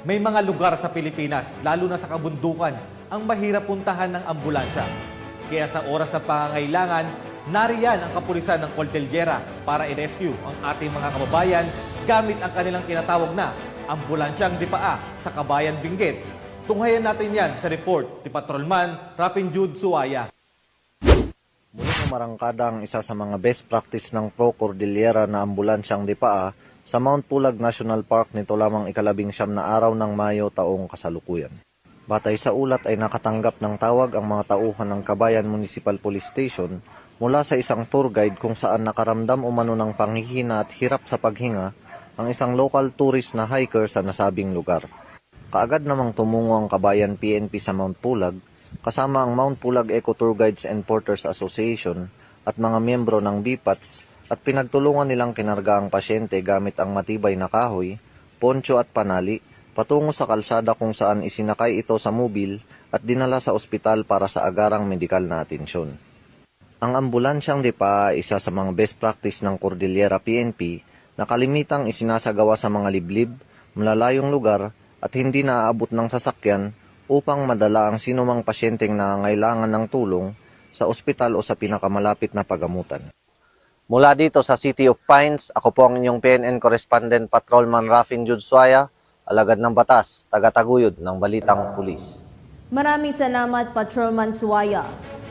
May mga lugar sa Pilipinas, lalo na sa kabundukan, ang mahirap puntahan ng ambulansya. Kaya sa oras ng pangangailangan, nariyan ang kapulisan ng Cordillera para i-rescue ang ating mga kababayan gamit ang kanilang tinatawag na ambulansyang dipaa sa Kabayan Benguet. Tunghayan natin yan sa report ni Patrolman Rapin Jude Suaya. Muli umarangkada ang isa sa mga best practice ng Pro Cordillera na ambulansyang dipaa sa Mount Pulag National Park nito lamang ika-19 na araw ng Mayo taong kasalukuyan. Batay sa ulat ay nakatanggap ng tawag ang mga tauhan ng Kabayan Municipal Police Station mula sa isang tour guide kung saan nakaramdam umano ng panghihina at hirap sa paghinga ang isang local tourist na hiker sa nasabing lugar. Kaagad namang tumungo ang Kabayan PNP sa Mount Pulag kasama ang Mount Pulag Eco Tour Guides and Porters Association at mga miyembro ng BPATS at pinagtulungan nilang kinarga ang pasyente gamit ang matibay na kahoy, poncho at panali patungo sa kalsada kung saan isinakay ito sa mobil at dinala sa ospital para sa agarang medikal na atensyon. Ang ambulansyang dipaa ay isa sa mga best practice ng Cordillera PNP na kalimitang isinasagawa sa mga liblib, malalayong lugar at hindi naaabot ng sasakyan upang madala ang sinumang pasyenteng nangangailangan ng tulong sa ospital o sa pinakamalapit na pagamutan. Mula dito sa City of Pines, ako po ang inyong PNN Correspondent Patrolman Rapin Jude Suaya, alagad ng batas, taga-taguyod ng Balitang Pulis. Maraming salamat, Patrolman Suaya.